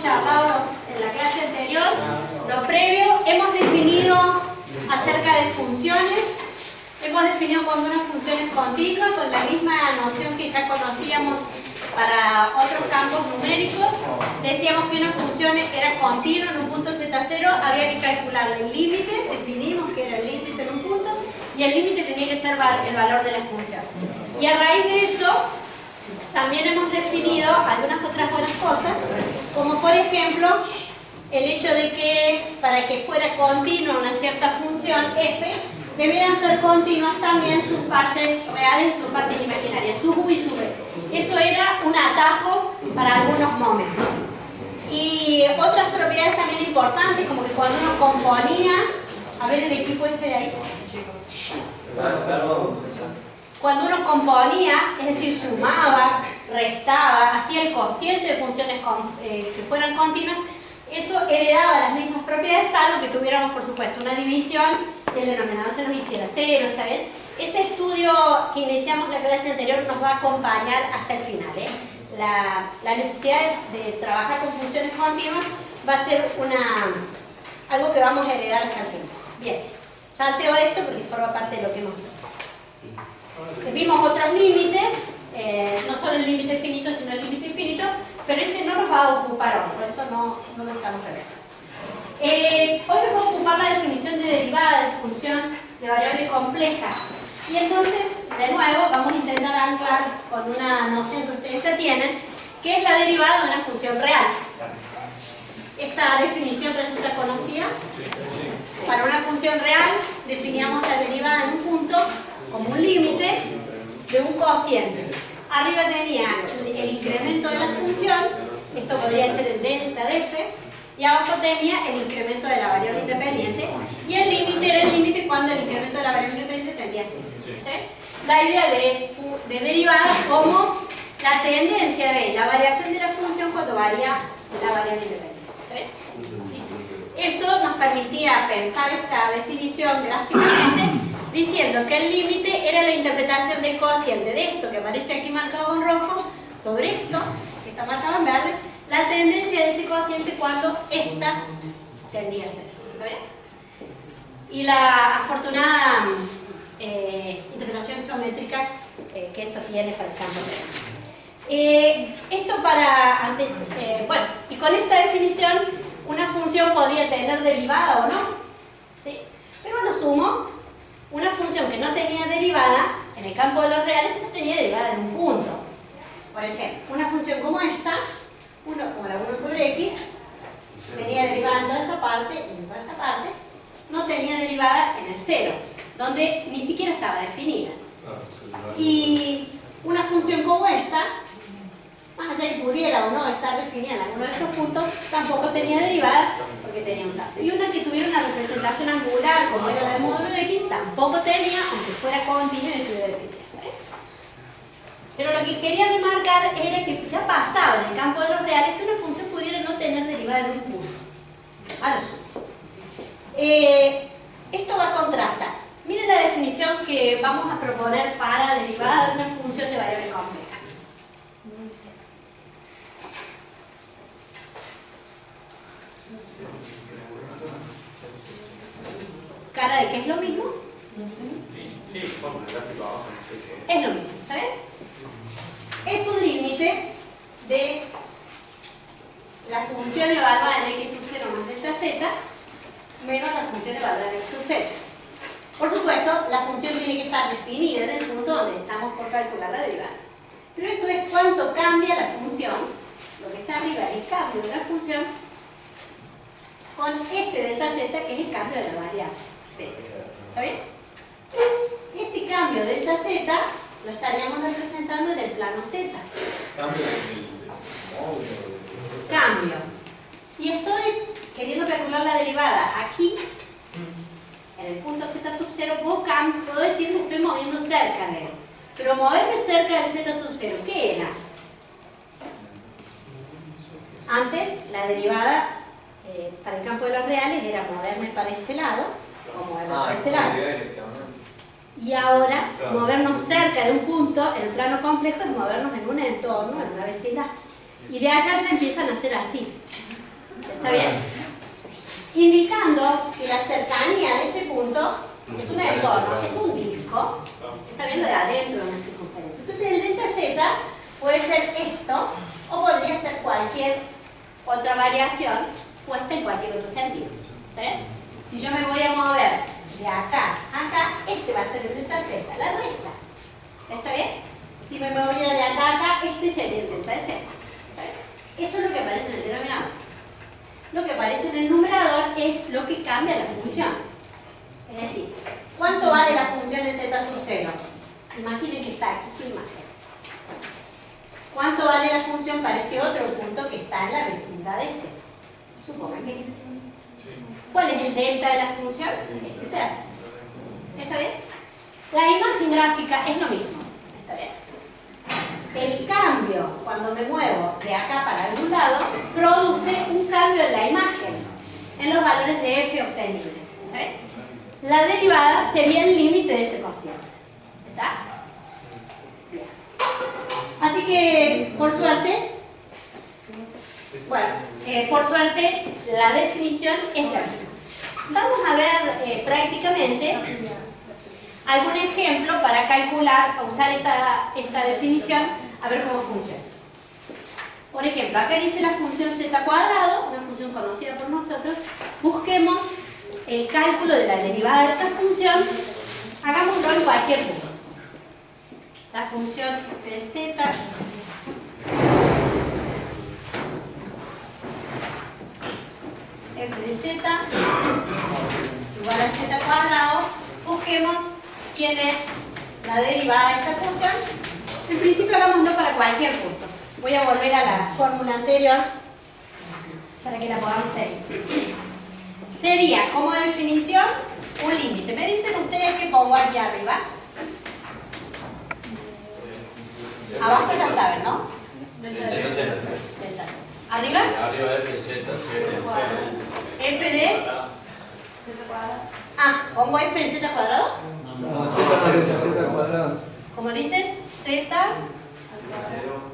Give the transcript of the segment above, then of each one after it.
hemos charlado en la clase anterior, lo previo, hemos definido acerca de funciones, hemos definido cuando una función es continua con la misma noción que ya conocíamos para otros campos numéricos. Decíamos que una función era continua en un punto z0, había que calcular el límite, definimos que era el límite en un punto, y el límite tenía que ser el valor de la función. Y a raíz de eso, también hemos definido algunas otras buenas cosas, como por ejemplo, el hecho de que para que fuera continua una cierta función f, debieran ser continuas también sus partes reales y sus partes imaginarias, su u y su v. Eso era un atajo para algunos momentos. Y otras propiedades también importantes, como que cuando uno componía, a ver el equipo ese de ahí, cuando uno componía, es decir, sumaba, restaba, hacía el cociente de funciones que fueran continuas, eso heredaba las mismas propiedades, salvo que tuviéramos, por supuesto, una división y el denominador se nos hiciera cero, ¿está bien? Ese estudio que iniciamos en la clase anterior nos va a acompañar hasta el final, ¿eh? La necesidad de trabajar con funciones continuas va a ser algo que vamos a heredar hasta el final. Bien, salteo esto porque forma parte de lo que hemos visto. Vimos otros límites, no solo el límite finito, sino el límite infinito, pero ese no nos va a ocupar hoy, por eso no lo estamos revisando. Hoy nos va a ocupar la definición de derivada de función de variable compleja. Y entonces, de nuevo, vamos a intentar anclar con una noción que ustedes ya tienen, que es la derivada de una función real. Esta definición resulta conocida. Para una función real, definíamos la derivada en un punto como un límite de un cociente. Arriba tenía el incremento de la función, esto podría ser el delta de f, y abajo tenía el incremento de la variable independiente, y el límite era el límite cuando el incremento de la variable independiente tendía a 0. ¿Sí? La idea de derivada como la tendencia de la variación de la función cuando varía la variable independiente. ¿Sí? Eso nos permitía pensar esta definición gráficamente, diciendo que el límite era la interpretación del cociente de esto que aparece aquí marcado con rojo sobre esto que está marcado en verde, la tendencia de ese cociente cuando esta tendía a ser. ¿Está bien? Y la afortunada interpretación geométrica que eso tiene para el campo real. Esto para antes, bueno, y con esta definición una función podría tener derivada o no, ¿sí? Pero a lo sumo, una función que no tenía derivada, en el campo de los reales, no tenía derivada en un punto. Por ejemplo, una función como esta, como la 1 sobre x, tenía derivada en toda esta parte y en toda esta parte, no tenía derivada en el 0, donde ni siquiera estaba definida. Y una función como esta, más allá que pudiera o no estar definida en alguno de estos puntos, tampoco tenía derivada porque tenía un salto. Y una que tuviera una representación angular, como era la del módulo de x, tampoco tenía, aunque fuera continua y estuviera definida. Pero lo que quería remarcar era que ya pasaba en el campo de los reales que una función pudiera no tener derivada en un punto. A lo sumo. Esto va a contrastar. Miren la definición que vamos a proponer para derivada de una función de variable compleja. ¿Cara de qué es lo mismo? Sí, bueno, el gráfico abajo, no sé qué. Es lo mismo, ¿está bien? Es un límite de la función evaluada en x sub 0 más delta z menos la función evaluada en x sub 0. Por supuesto, la función tiene que estar definida en el punto donde estamos por calcular la derivada. Pero esto es cuánto cambia la función, lo que está arriba es el cambio de la función, con este delta z que es el cambio de la variable z. ¿Está bien? Y este cambio de delta z lo estaríamos representando en el plano z. Cambio del módulo. Cambio. Si estoy queriendo calcular la derivada aquí, en el punto z sub 0, puedo decir que estoy moviendo cerca de él. Pero moverme cerca del z sub 0, ¿qué era? Antes, la derivada para el campo de los reales era moverme para este lado, o moverme para este lado. Y ahora, movernos cerca de un punto, el plano complejo es movernos en un entorno, en una vecindad. Y de allá ya empiezan a ser así. ¿Está bien? Indicando que la cercanía de este punto es un entorno, es un disco, está viendo de adentro de una circunferencia. Entonces el delta z puede ser esto, o podría ser cualquier otra variación puesta en cualquier otro sentido. ¿Está bien? Si yo me voy a mover de acá a acá, este va a ser el delta z, la recta. ¿Está bien? Si me moviera de acá a acá, este sería el delta z. ¿Está bien? Eso es lo que aparece en el denominador. Lo que aparece en el numerador es lo que cambia la función. Es decir, ¿cuánto vale la función en z sub 0? Imaginen que está aquí su imagen. ¿Cuánto vale la función para este otro punto que está en la vecindad de este? Supongan que ¿cuál es el delta de la función? Este pedazo. ¿Está bien? La imagen gráfica es lo mismo. ¿Está bien? El cambio, cuando me muevo de acá para algún lado, produce un cambio en la imagen, en los valores de f obtenibles. ¿Está bien? La derivada sería el límite de ese cociente. ¿Está? Bien. Así que, por suerte, por suerte, la definición es la misma. Vamos a ver prácticamente algún ejemplo para calcular, a usar esta definición, a ver cómo funciona. Por ejemplo, acá dice la función z cuadrado, una función conocida por nosotros. Busquemos el cálculo de la derivada de esa función, hagámoslo en cualquier punto. La función f de z igual a z cuadrado, busquemos quién es la derivada de esa función. En principio hagámoslo para cualquier punto. Voy a volver a la fórmula anterior para que la podamos seguir. Sería, como definición, un límite. Me dicen ustedes que pongo aquí arriba. Abajo ya saben, ¿no? ¿Arriba? Arriba f de z, f de z cuadrado. Ah, ¿pongo f de z cuadrado? No, z cuadrado. Como dices, z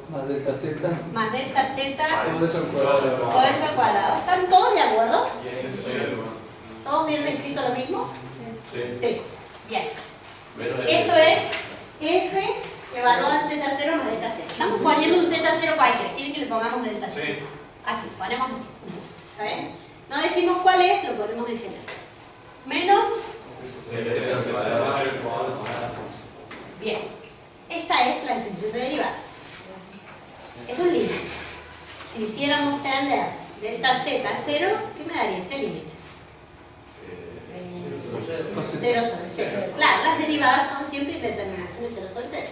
Más delta z. más delta z, Todo eso al cuadrado. todo eso al cuadrado. ¿Están todos de acuerdo? ¿Todos vienen escrito lo mismo? Sí. Bien. Esto es f evaluado en z0 más delta z. Estamos poniendo un z0 cualquiera. ¿Quieren que le pongamos delta z? Sí. Así, ponemos así. ¿Está bien? No decimos cuál es, lo ponemos en general. Menos. Bien. Esta es la definición de derivada. Es un límite. Si hiciéramos tender delta z a 0, ¿qué me daría ese límite? 0 sobre 0. Claro, las derivadas son siempre indeterminaciones 0 sobre 0.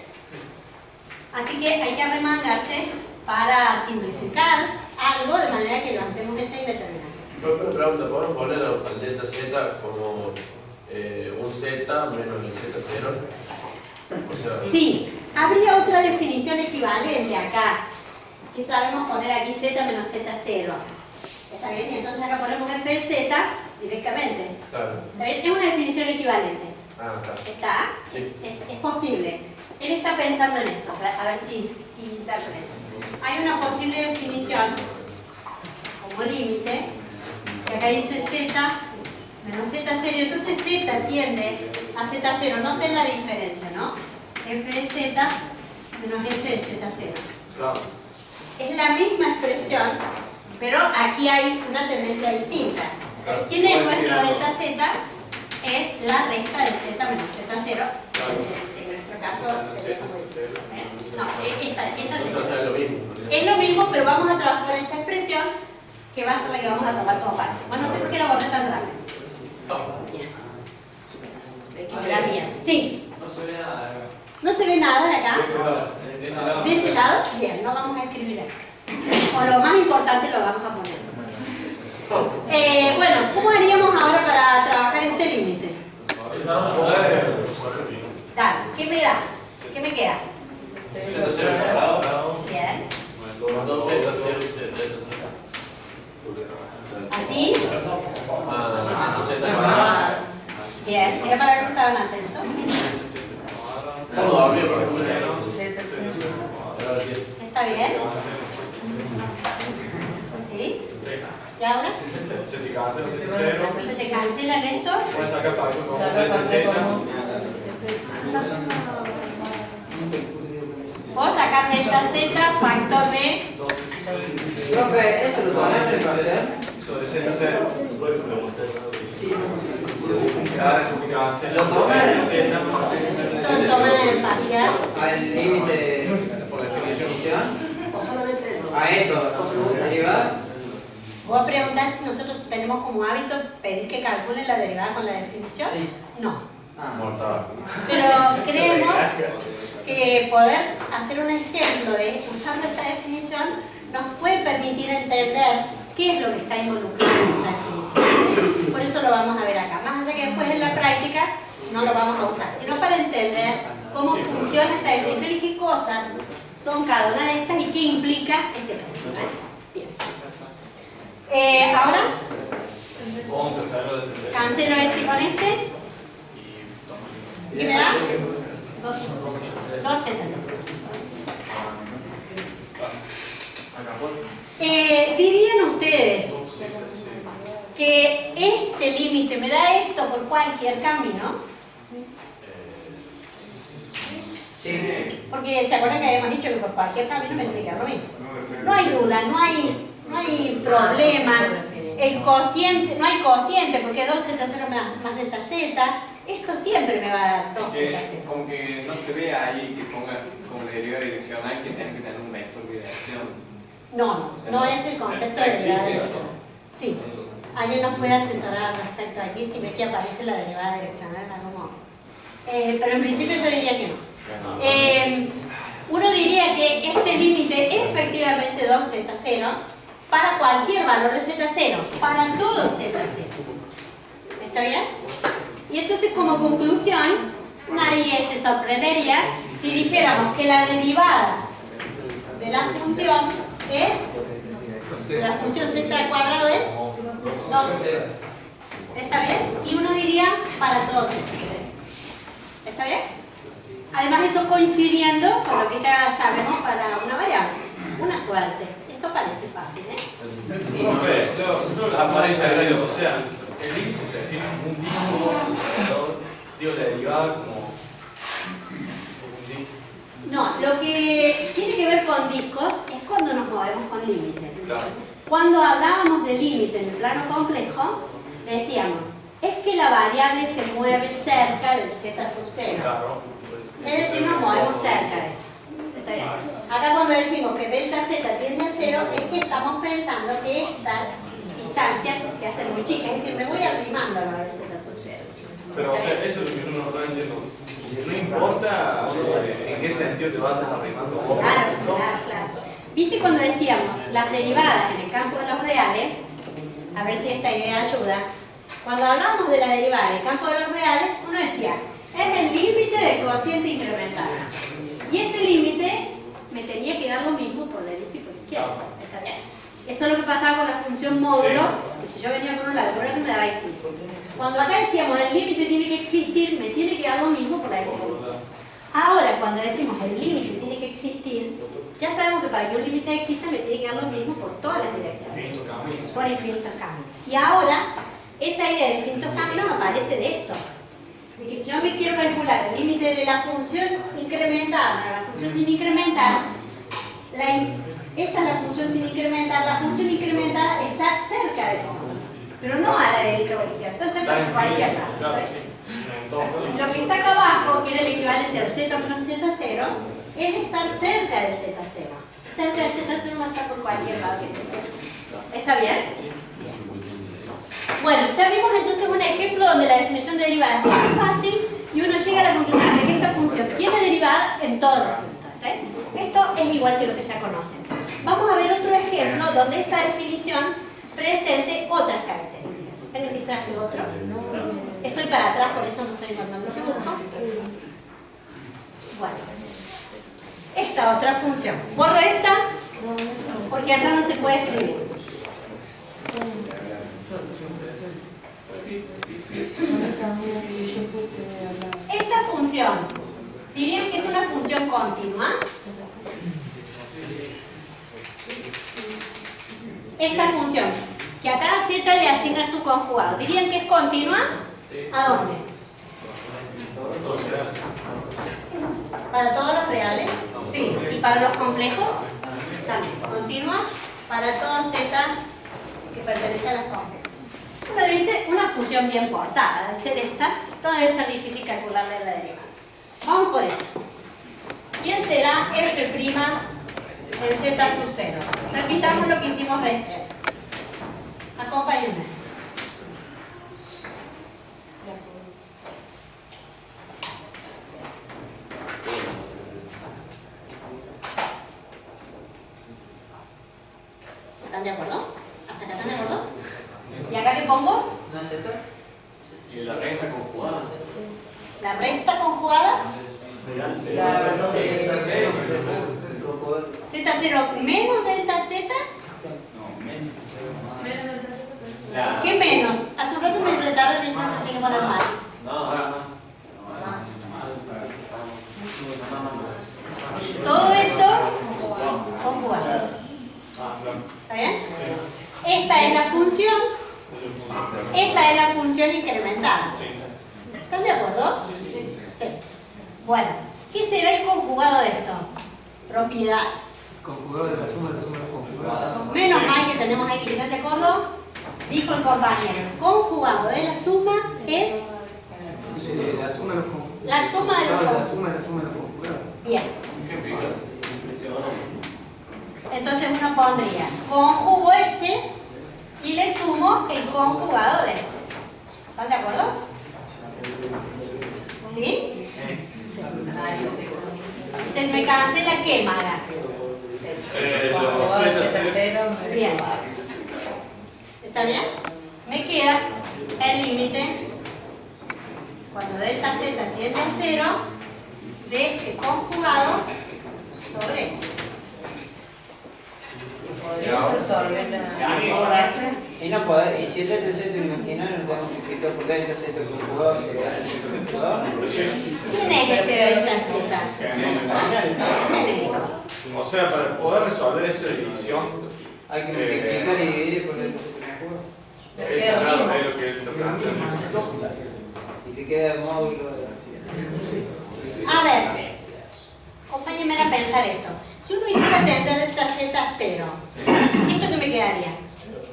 Así que hay que arremangarse para simplificar algo de manera que levantemos esa indeterminación. Una pregunta, ¿podemos poner al delta z como un z menos el z0? O sea, Sí, habría otra definición equivalente acá, que sabemos poner aquí z menos z0. ¿Está bien? Y entonces acá ponemos f de z directamente. claro. ¿Está bien? Es una definición equivalente. Ah, claro. ¿Está? Sí. Es posible. Él está pensando en esto, a ver si interpreta. Hay una posible definición como límite, que acá dice z menos z0, entonces z tiende a z0. Noten la diferencia, ¿no? f de z menos f de z0. Claro. Es la misma expresión, pero aquí hay una tendencia distinta. ¿Quién es nuestro delta z? Es la recta de z menos z0. En nuestro caso sería como no, esta Entonces es lo mismo. es lo mismo, pero vamos a trabajar en esta expresión que va a ser la que vamos a tomar como parte. Bueno, no sé por qué la borré tan rápido. Bien. Se ve que me da miedo. Sí. No se ve nada. ¿No se ve nada de acá? De este lado. ¿De ese lado? Bien, no vamos a escribir aquí. O lo más importante lo vamos a poner. Bueno, ¿cómo haríamos ahora para trabajar este límite? Dale, ¿qué me da? ¿Qué me queda? Z0 cuadrado. Bien. Con 2z, 0, delta z. ¿Así? Z cuadrado. Bien, era para ver si estaban atentos. Estamos dormidos por ejemplo. ¿Está ¿Está bien? ¿Sí? ¿Y ¿Qué ahora? Se te cancela, se te cero. Se te cancelan estos. Puedes sacar factor con Saca delta factor Z. Puedo sacar delta Z, factor de... Profe, ¿eso lo tomé en el parcial? Eso de Z0. Sí. Ahora se te cancela. Lo tomé. Z. Esto lo toman en el parcial. ¿Al límite por la definición? O solamente... A eso, derivada. Vos preguntás si nosotros tenemos como hábito pedir que calculen la derivada con la definición. Sí. No. Mortal. Pero creemos que poder hacer un ejemplo de usando esta definición nos puede permitir entender qué es lo que está involucrado en esa definición. Por eso lo vamos a ver acá. Más allá que después en la práctica no lo vamos a usar, sino para entender cómo funciona esta definición y qué cosas son cada una de estas y qué implica ese principio. Bien. Ahora cancelo este con este. ¿Y me da? 2 Z. Dirían ustedes que este límite me da esto por cualquier camino. Sí. Porque se acuerdan que habíamos dicho que por cualquier camino me tiene que dar lo mismo. No hay duda, no hay problemas. El cociente, no hay cociente porque 2Z0 más delta Z. Esto siempre me va a dar 2Z0. Como que no se ve ahí que ponga como la derivada direccional que tiene que tener un vector de dirección. No es el concepto de derivada ¿Existe direccional. Sí. Alguien nos puede asesorar al respecto aquí si ve que aparece la derivada direccional en algún modo. Pero en principio yo diría que no. Uno diría que este límite es efectivamente 2Z0 para cualquier valor de Z0, para todo Z0. ¿Está bien? Y entonces como conclusión, nadie se sorprendería si dijéramos que la derivada de la función es, la función Z al cuadrado es 2. ¿Está bien? Y uno diría para todo Z0. ¿Está bien? Además eso coincidiendo con lo que ya sabemos para una variable. Una suerte. Esto parece fácil, ¿eh? Profe, yo aparece, o sea, el límite se define como un disco, digo, la derivada como un disco. No, lo que tiene que ver con discos es cuando nos movemos con límites. Claro. Cuando hablábamos de límite en el plano complejo, decíamos, es que la variable se mueve cerca del z sub 0. Claro. Es decir, nos movemos cerca de esto. Está bien. Acá cuando decimos que delta z tiende a 0, es que estamos pensando que estas distancias se hacen muy chicas, es decir, me voy arrimando a la z sub 0. Pero, o sea, eso es lo que yo no entiendo. No importa en qué sentido te vas arrimando vos. Claro. ¿Viste cuando decíamos las derivadas en el campo de los reales? A ver si esta idea ayuda. Cuando hablábamos de la derivada en el campo de los reales, uno decía, es el límite del cociente incremental. Y este límite me tenía que dar lo mismo por derecha y por izquierda. ¿Está bien? Eso es lo que pasaba con la función módulo, que si yo venía por un lado, por otro me daba esto. Cuando acá decíamos el límite tiene que existir, me tiene que dar lo mismo por la derecha y por la izquierda. Ahora, cuando decimos el límite tiene que existir, ya sabemos que para que un límite exista me tiene que dar lo mismo por todas las direcciones, por infinitos caminos. Y ahora, esa idea de infinitos caminos aparece de esto. De que si yo me quiero calcular el límite de la función incremental para la función sin incrementar, esta es la función sin incrementar, la función incrementada está cerca de todo, pero no a la derecha o a la izquierda, está cerca de cualquier lado. Lo que está acá abajo, que era el equivalente al z menos z0, es estar cerca del z0. Cerca del z0 no está por cualquier lado que esté. ¿Está bien? Bueno, ya vimos entonces un ejemplo donde la definición de derivada es muy fácil y uno llega a la conclusión de que esta función tiene derivada en todos los puntos. Esto es igual que lo que ya conocen. Vamos a ver otro ejemplo donde esta definición presente otras características. ¿Esperen que traje otro? Estoy para atrás, por eso no estoy encontrando el dibujo. Bueno, esta otra función. Borro esta porque allá no se puede escribir. Esta función, ¿dirían que es una función continua? Esta función, que a cada z le asigna su conjugado. ¿Dirían que es continua? ¿A dónde? ¿Para todos los reales? Sí. ¿Y para los complejos? También. Continua para todo z que pertenece a las complejos. Uno dice, una función bien portada, debe ser esta, no debe ser difícil calcularle la derivada. Vamos por eso. ¿Quién será f' en z sub 0? Repitamos lo que hicimos recién. Acompáñenme. ¿Están de acuerdo? ¿Hasta acá están de acuerdo? ¿Y acá qué pongo? ¿No es esto? Y la resta conjugada. La resta conjugada. Z0 menos delta Z. ¿Qué menos? Hace un rato me retardé y no me tengo que poner mal. Todo esto conjugado. ¿Está bien? Esta es la función. Esta es la función incrementada. ¿Están de acuerdo? Sí. Bueno, ¿qué será el conjugado de esto? Propiedades. Conjugado de la suma de los conjugados. Menos mal que tenemos ahí que ya se acordó. Dijo el compañero, el conjugado de la suma es La suma de los conjugados. la suma de los La conjugados. suma de los conjugados. Bien. Entonces uno pondría conjugo este y le sumo el conjugado de este. ¿Están de acuerdo? ¿Sí? Se me cancela qué, Mara. Bien. ¿Está bien? Me queda el límite cuando delta z tiende a 0 de este conjugado sobre este. Y no puede, y si el delta z imaginario no tenemos que explicar por qué delta z conjugado. ¿Quién es este delta z? ¿Quién es? O sea, para poder resolver esa división, Hay que multiplicar y dividir por delta z conjugado. es lo que él te plantea. Y te queda el módulo de... A ver, acompáñenme a pensar esto. Si uno hiciera tender delta z a 0, ¿esto qué me quedaría?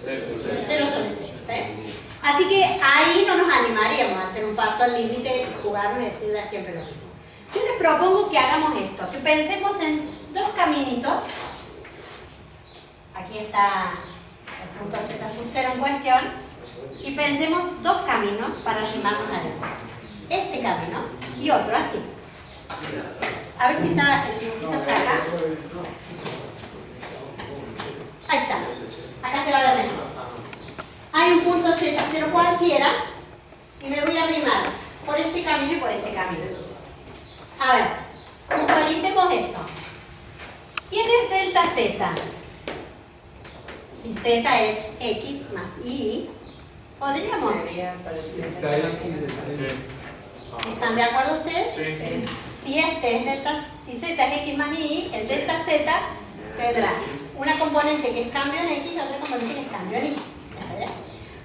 0 sobre 0, ¿está bien? Así que ahí no nos animaríamos a hacer un paso al límite, jugarnos y decirle siempre lo mismo. Yo les propongo que hagamos esto, que pensemos en dos caminitos. Aquí está el punto z sub 0 en cuestión. Y pensemos dos caminos para arrimarnos a él. Este camino y otro así. A ver si está el dibujito está acá. Ahí está. Acá se va la mejor. Hay un punto Z0 cualquiera y me voy a arrimar por este camino y por este camino. A ver, visualicemos esto. ¿Quién es delta Z? Si Z es X más Y, podríamos. ¿Están de acuerdo ustedes? Sí. Si si Z es X más Y, el delta Z tendrá una componente que es cambio en X y otra componente que es cambio en Y.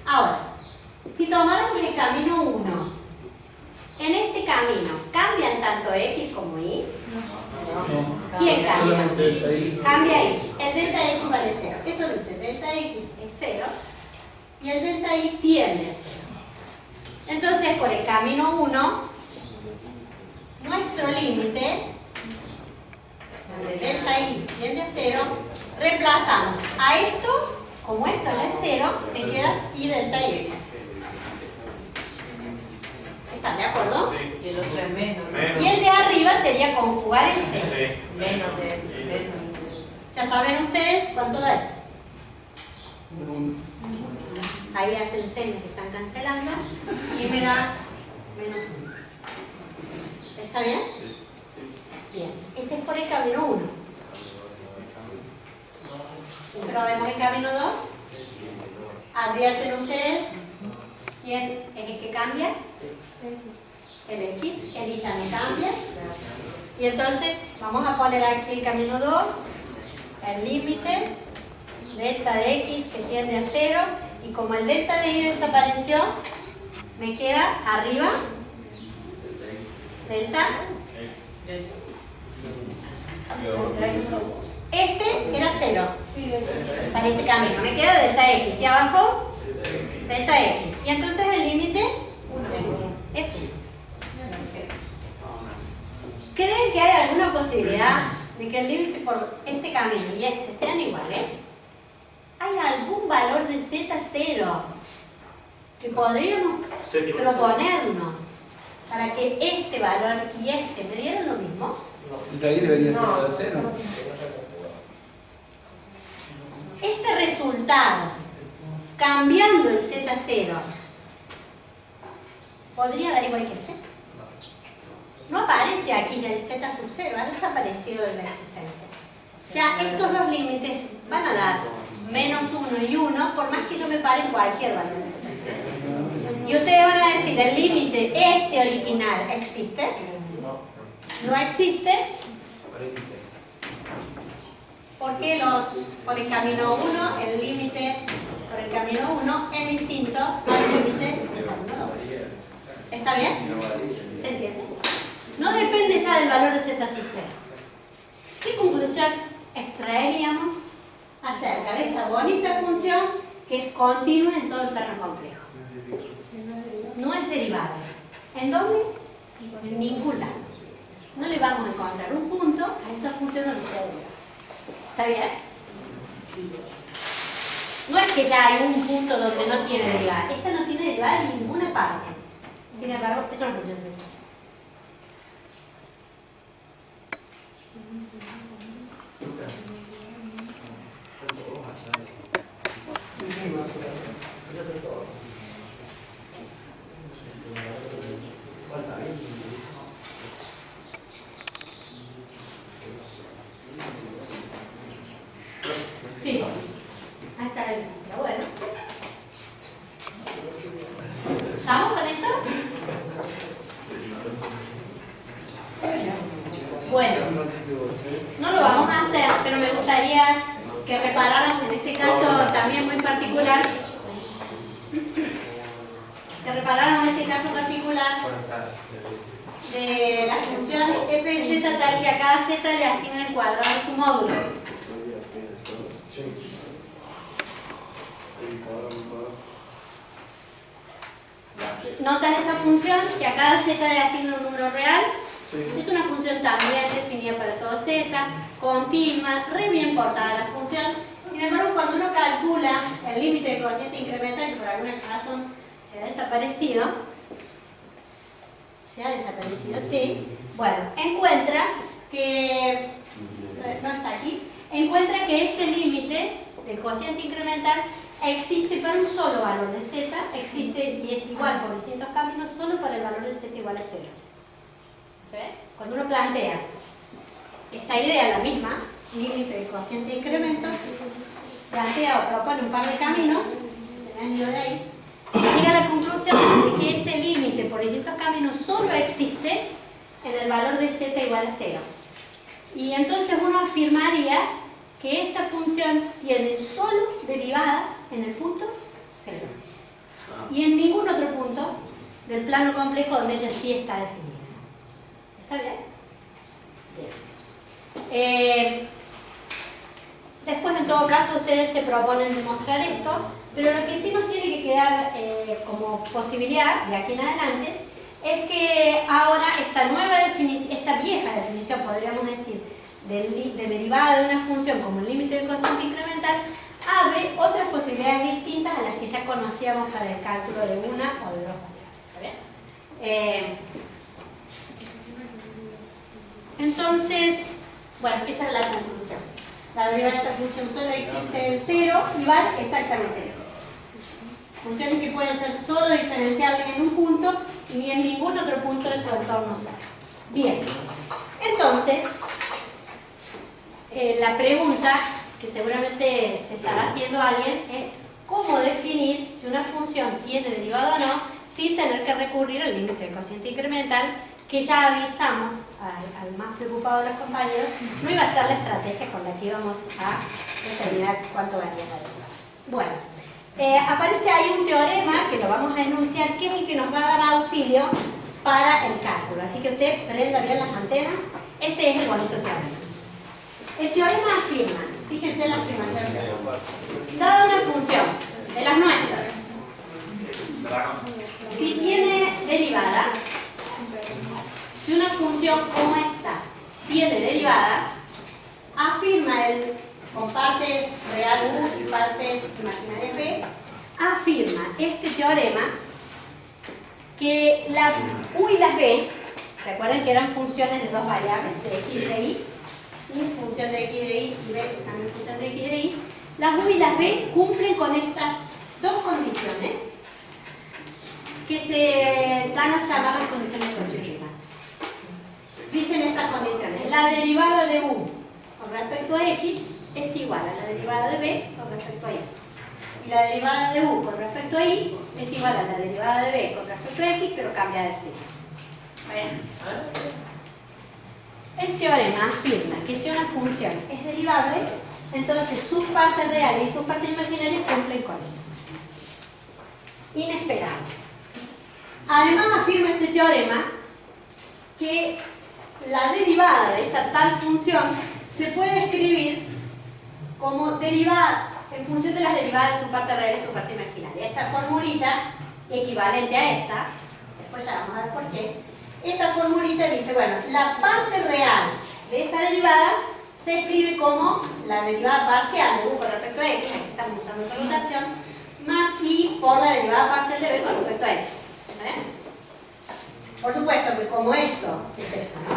Ahora, si tomáramos el camino 1, en este camino, ¿cambian tanto X como Y? No. ¿Quién cambia? Cambia Y. El delta X vale 0. Eso dice, delta X es 0 y el delta Y tiende a 0. Entonces, por el camino 1, nuestro límite, donde delta Y tiende a 0, reemplazamos a esto, como esto ya es 0, me queda Y delta Y. ¿Están de acuerdo? Sí. Y el otro es menos. Menos. Y el de arriba sería conjugar este. Sí. Menos de menos. Ya saben ustedes cuánto da eso. Ahí hacen señas que están cancelando y me da menos 1. ¿Está bien? Bien. Ese es por el camino 1. Probemos el camino 2. Advierten ustedes quién es el que cambia. El X, el Y ya no cambia. Y entonces vamos a poner aquí el camino 2, el límite, delta de X que tiende a 0 como el delta de y desapareció, me queda arriba delta. Este era 0 para ese camino, me queda delta x y abajo delta x. Y entonces el límite es 1. ¿Creen que hay alguna posibilidad de que el límite por este camino y este sean iguales? ¿Hay algún valor de z0 que podríamos proponernos para que este valor y este me dieran lo mismo? De ahí debería ser a 0. Este resultado, cambiando el z0, ¿podría dar igual que este? No aparece aquí ya el z sub 0, ha desaparecido de la existencia. Ya estos dos límites van a dar menos 1 y 1, por más que yo me pare en cualquier valor de z sub 0. Y ustedes van a decir, ¿el límite este original existe? ¿No existe? Porque por el camino 1, el límite por el camino 1 es distinto al límite del camino 2. ¿Está bien? ¿Se entiende? No depende ya del valor de z sub 0. ¿Qué conclusión extraeríamos acerca de esta bonita función que es continua en todo el plano complejo? No es derivable. ¿En dónde? En ningún lado. No le vamos a encontrar un punto a esa función donde sea derivable. ¿Está bien? No es que ya hay un punto donde no tiene derivada. Esta no tiene derivada en ninguna parte. Sin embargo, es una función de eso. Sí, ahí está el ejemplo. Bueno, ¿estamos con eso? Bueno, no lo vamos a hacer, pero me gustaría que reparáramos en este caso también muy particular, de la función f de z tal que a cada z le asigna el cuadrado de su módulo. ¿Notan esa función que a cada z le asigna un número real? Es una función también definida para todo z, continua, re bien portada la función. Sin embargo, cuando uno calcula el límite del cociente incremental, que por alguna razón se ha desaparecido, sí, bueno, encuentra que, no está aquí, encuentra que ese límite del cociente incremental existe para un solo valor de z, existe y es igual por distintos caminos solo para el valor de z igual a 0. ¿Ves? Cuando uno plantea esta idea, la misma, límite del cociente de incremento, plantea o propone un par de caminos, se me han ido de ahí, y llega a la conclusión de que ese límite por distintos caminos solo existe en el valor de z igual a 0. Y entonces uno afirmaría que esta función tiene solo derivada en el punto 0 y en ningún otro punto del plano complejo donde ella sí está definida. ¿Está bien? Bien. Después, en todo caso, ustedes se proponen demostrar esto, pero lo que sí nos tiene que quedar como posibilidad de aquí en adelante es que ahora esta nueva definición, esta vieja definición, podríamos decir, de derivada de una función como el límite del cociente incremental, abre otras posibilidades distintas a las que ya conocíamos para el cálculo de una o de dos variables. Entonces, bueno, esa es la conclusión. La derivada de esta función solo existe en 0 y vale exactamente eso. Funciones que pueden ser solo diferenciables en un punto y en ningún otro punto de su entorno solo. Bien, entonces, la pregunta que seguramente se estará haciendo alguien es cómo definir si una función tiene derivada o no sin tener que recurrir al límite del cociente incremental, que ya avisamos al más preocupado de los compañeros, no iba a ser la estrategia con la que íbamos a determinar cuánto valía la derivada. Bueno, aparece ahí un teorema que lo vamos a enunciar, que es el que nos va a dar auxilio para el cálculo. Así que usted prenda bien las antenas. Este es el bonito teorema. El teorema afirma, fíjense en la afirmación, dada una función de las nuestras, si tiene derivada, si una función como esta tiene derivada, afirma con partes real U y partes imaginarias B, afirma este teorema que la U y las B, recuerden que eran funciones de dos variables, de X y de Y, U función de X y de Y y B también función de X y de Y, las U y las B cumplen con estas dos condiciones que se dan a llamar las condiciones de Cauchy-Riemann. Dicen estas condiciones: la derivada de U con respecto a X es igual a la derivada de B con respecto a Y. Y la derivada de U con respecto a Y es igual a la derivada de B con respecto a X, pero cambia de signo. ¿Bien? El teorema afirma que si una función es derivable, entonces sus partes reales y sus partes imaginarias cumplen con eso. Inesperado. Además afirma este teorema que la derivada de esa tal función se puede escribir como derivada en función de las derivadas de su parte real y su parte imaginaria. Esta formulita equivalente a esta, después ya vamos a ver por qué, esta formulita dice, bueno, la parte real de esa derivada se escribe como la derivada parcial de U con respecto a X, aquí estamos usando otra notación, más Y por la derivada parcial de B con respecto a X. Por supuesto que como esto es esto, ¿no?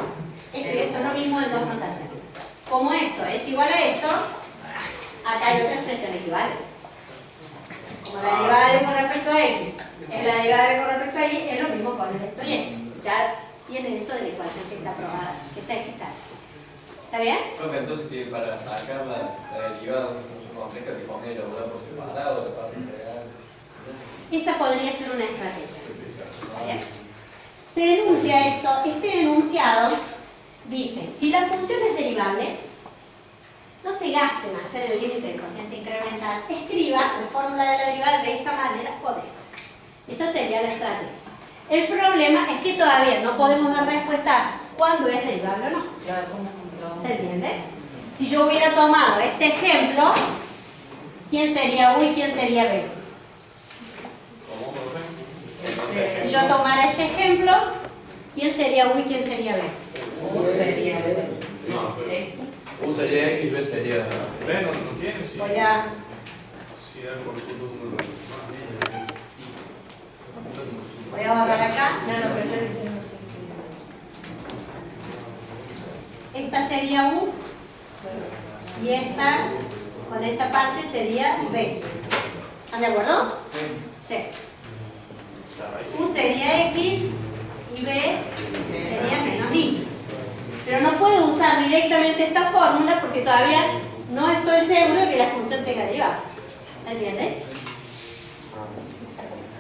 Esto es lo mismo en dos notaciones. Como esto es igual a esto, acá hay otra expresión equivalente. Como la derivada de B con respecto a X es la derivada de B con respecto a Y, es lo mismo poner esto y esto. Ya tiene eso de la ecuación que está aprobada, que está equitada. ¿Está bien? Entonces, que para sacar la derivada de una función compleja, te conviene elaborar por separado, la parte real. Esa podría ser una estrategia. ¿Está bien? Se enuncia esto, este enunciado dice, si la función es derivable, no se gasten en hacer el límite del cociente incremental, escriba la fórmula de la derivada de esta manera o de esta. Esa sería la estrategia. El problema es que todavía no podemos dar respuesta a cuándo es derivable o no. ¿Se entiende? Si yo hubiera tomado este ejemplo, ¿quién sería U y quién sería B? Si yo tomara este ejemplo, ¿quién sería U y quién sería B? U sería B. No, pero U sería X, B sería... B no tiene, sí. Voy a... Sí, por su número. Voy a borrar acá. No, lo que estoy diciendo es que... Esta sería U y esta, con esta parte sería B. ¿Están de acuerdo? Sí. U sería X y B sería menos Y. Pero no puedo usar directamente esta fórmula porque todavía no estoy seguro de que la función tenga derivada. ¿Se entiende?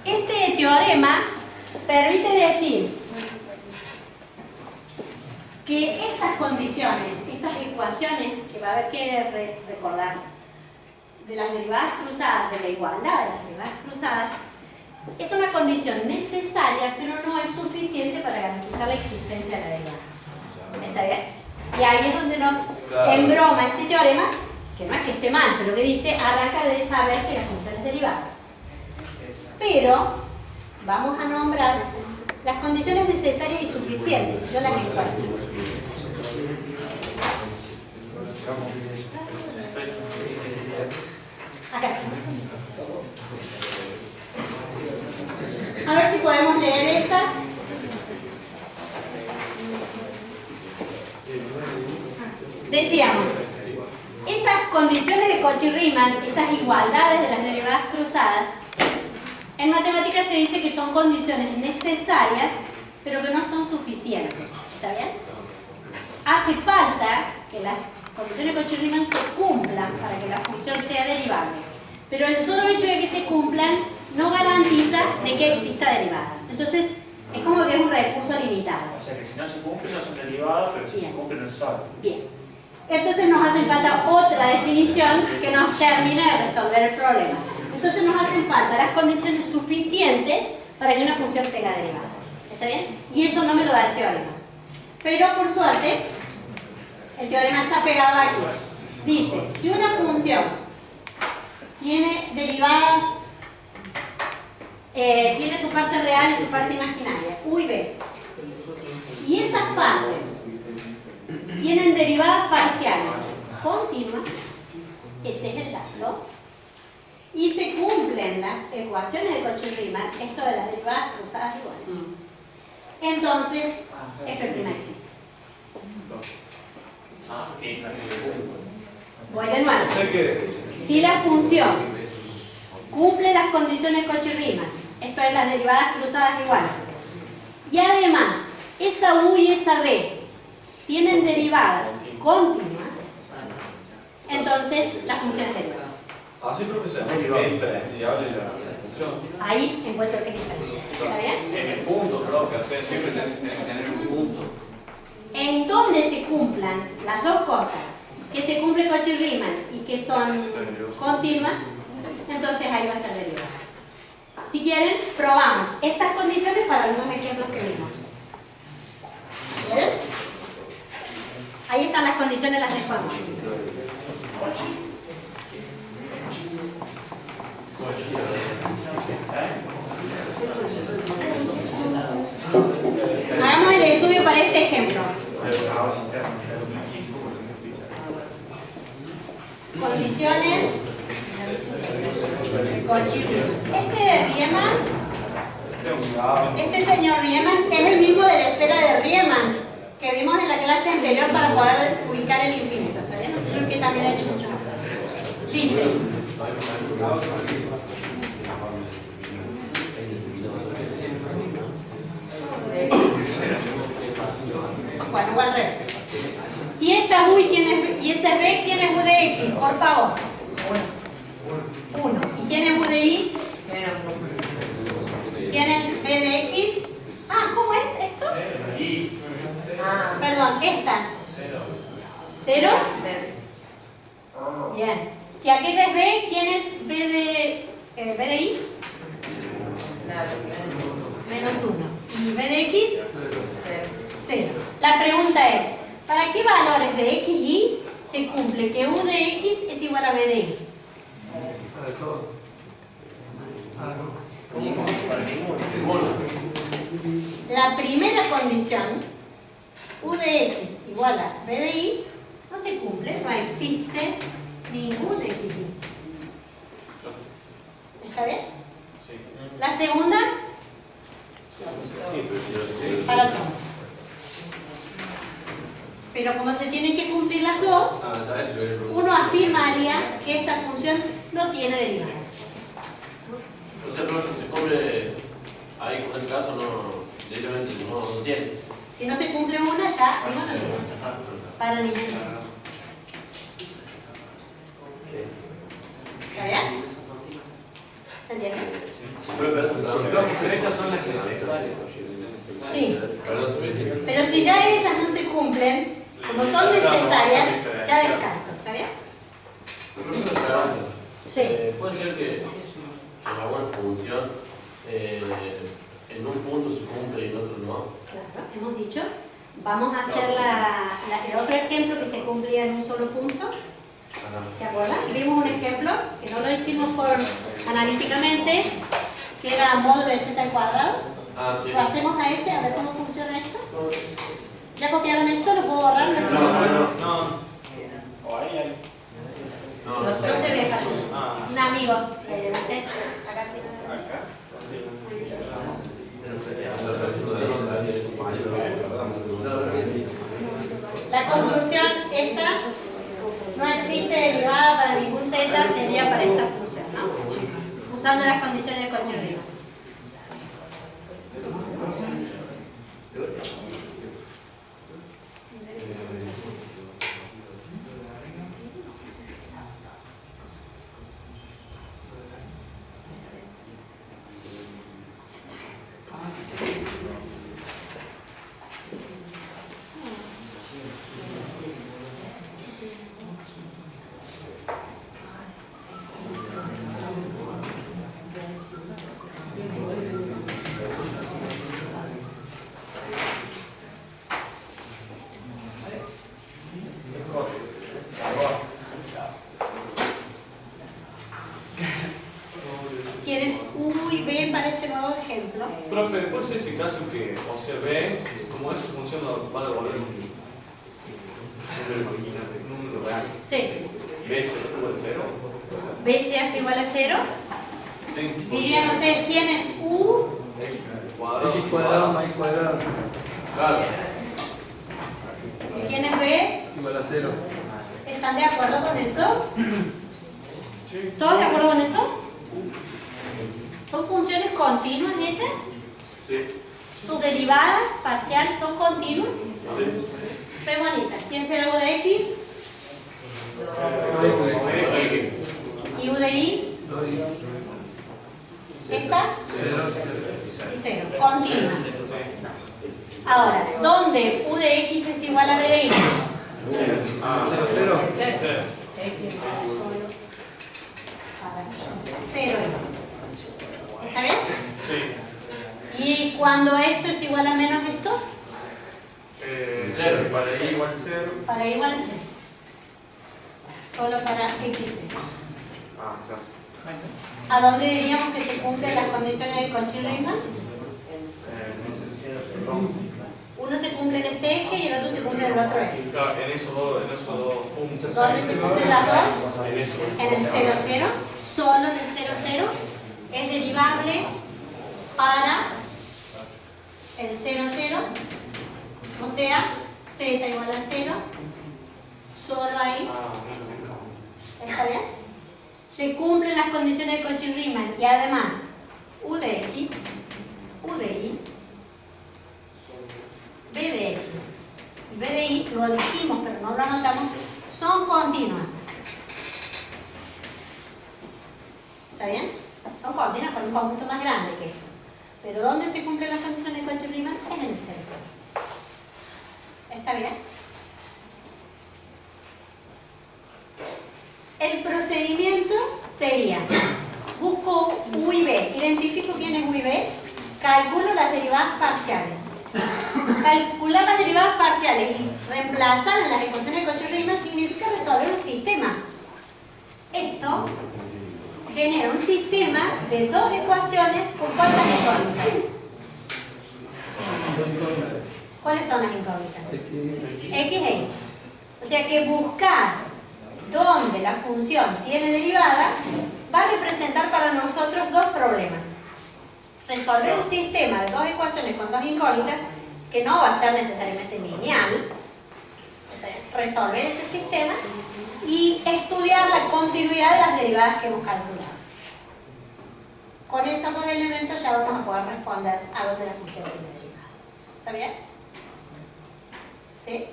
Este teorema permite decir que estas condiciones, estas ecuaciones que va a haber que recordar de las derivadas cruzadas, de la igualdad de las derivadas cruzadas, es una condición necesaria, pero no es suficiente para garantizar la existencia de la derivada. ¿Está bien? Y ahí es donde nos embroma este teorema, que no es que esté mal, pero que dice, arranca de saber que la función es derivada. Pero vamos a nombrar las condiciones necesarias y suficientes, si yo las encuentro. Acá. A ver si podemos leer estas. Decíamos, esas condiciones de Cauchy-Riemann, esas igualdades de las derivadas cruzadas, en matemáticas se dice que son condiciones necesarias, pero que no son suficientes. ¿Está bien? Hace falta que las condiciones de Cauchy-Riemann se cumplan para que la función sea derivable. Pero el solo hecho de que se cumplan no garantiza de que exista derivada. Entonces, es como que es un recurso limitado. O sea que si no se cumple, no son derivadas, pero si se cumple, no se sabe. Bien. Entonces nos hace falta otra definición que nos termine de resolver el problema. Entonces nos hace falta las condiciones suficientes para que una función tenga derivada. ¿Está bien? Y eso no me lo da el teorema. Pero por suerte, el teorema está pegado aquí. Dice, si una función tiene derivadas, tiene su parte real y su parte imaginaria, U y B, y esas partes tienen derivadas parciales continuas, ese es el dato, y se cumplen las ecuaciones de Cauchy-Riemann, esto de las derivadas cruzadas iguales, entonces f' existe. Voy de nuevo. Si la función cumple las condiciones de Cauchy-Riemann, esto es las derivadas cruzadas iguales, y además esa u y esa b tienen derivadas continuas, entonces la función es derivada. Así, profesor, es diferenciable la función. Ahí encuentro que es diferencial. ¿Está bien? En el punto, profe, o sea, siempre tenés que tener un punto. En donde se cumplan las dos cosas, que se cumple Cauchy-Riemann y que son continuas, entonces ahí va a ser derivada. Si quieren, probamos estas condiciones para algunos ejemplos que vimos. ¿Bien? Ahí están las condiciones, las dejamos. Hagamos el estudio para este ejemplo. Condiciones de Cauchy-Riemann. Este señor Riemann es el mismo de la esfera de Riemann que vimos en la clase anterior para poder ubicar el infinito. ¿Está bien? Un señor que también ha hecho mucho. Dice. Bueno, igual al revés. Si esta U y esa B, ¿quién es U de X? Por favor. 1. ¿Y quién es U de Y? ¿Quién es B de X? Ah, ¿cómo es esto? Perdón, esta. 0. Bien. Si aquella es B, ¿quién es B de Y? Menos 1. ¿Y B de X? 0. La pregunta es, ¿para qué valores de X y Y se cumple que U de X es igual a B de Y? Para todo. La primera condición, U de X igual a B de Y, no se cumple, no existe ningún X y Y. ¿Está bien? La segunda, para todo. Pero como se tienen que cumplir las dos, uno afirmaría que esta función no tiene derivadas. O sea, pero se cumple ahí con el caso, no, directamente no tiene. Si no se cumple una, ya no tiene. Para ninguna. ¿Está bien? ¿Se entiende? Pero estas son las necesarias. Sí. Pero si ya ellas no se cumplen, como son necesarias, ya descarto. ¿Está bien? Sí. Puede ser que alguna función en un punto se cumple y en otro no. Claro, hemos dicho. Vamos a hacer el otro ejemplo que se cumplía en un solo punto. ¿Se acuerdan? Vimos un ejemplo que no lo hicimos analíticamente, que era módulo de z al cuadrado. Sí. Lo hacemos a ese, a ver cómo funciona esto. ¿Ya copiaron esto? ¿Lo puedo borrar? No. O ahí hay. No se ve fácil. Un amigo. Acá. La conclusión, esta no existe derivada para ningún z, sería para esta función, ¿no? Usando las condiciones de Cauchy-Riemann. ¿Quieres U y B para este nuevo ejemplo? Profe, después de ese caso que observé, como esa función nos va a devolver un número imaginario, un número real. Sí. ¿B es igual a 0? B se hace igual a 0. Sí. Dirían ustedes, ¿quién es U? X cuadrado. X cuadrado más Y cuadrado Claro. ¿Y quién es B? igual a 0. ¿Están de acuerdo con eso? ¿Todos de acuerdo con eso? ¿Son funciones continuas ellas? Sí. ¿Sus derivadas parciales son continuas? Re bonitas. ¿Quién será U de X? ¿Y U de Y? ¿Esta? 0. Continuas. Ahora, ¿dónde U de X es igual a B de Y? 0, 0. 0. ¿Está bien? Sí. ¿Y cuando esto es igual a menos esto? 0. Para Y igual 0. Para Y igual a 0. Solo para X. Ah, claro. ¿A dónde diríamos que se cumplen las condiciones de Cauchy-Riemann? Uno se cumple en este eje y el otro se cumple en el otro eje. Claro, en esos dos puntos. ¿Dónde se cumplen las dos? En eso. En el 0, 0. Solo en el 0, 0 es derivable para el 0, 0. O sea, z igual a 0. Solo ahí. ¿Está bien? Se cumplen las condiciones de Cauchy-Riemann y además U de X, U de Y, B de X y B de Y, lo dijimos pero no lo anotamos, son continuas. ¿Está bien? Son continuas con un conjunto más grande que esto. Pero ¿dónde se cumplen las condiciones de Cauchy-Riemann? Es en el 0, 0. ¿Está bien? El procedimiento sería, busco U y B, identifico quién es U y B, calculo las derivadas parciales. Calcular las derivadas parciales y reemplazar en las ecuaciones de Cauchy-Riemann significa resolver un sistema. Esto genera un sistema de dos ecuaciones con cuántas incógnitas. ¿Cuáles son las incógnitas? X e Y. O sea que buscar donde la función tiene derivada va a representar para nosotros dos problemas. Resolver un sistema de dos ecuaciones con dos incógnitas, que no va a ser necesariamente lineal, resolver ese sistema y estudiar la continuidad de las derivadas que hemos calculado. Con esos dos elementos ya vamos a poder responder a dónde la función tiene derivada. ¿Está bien? ¿Sí?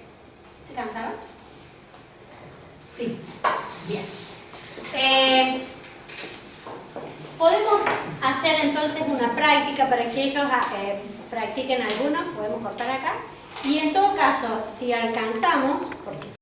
¿Se cansaron? Sí. Bien. Podemos hacer entonces una práctica para que ellos practiquen algunos, podemos cortar acá. Y en todo caso, si alcanzamos, porque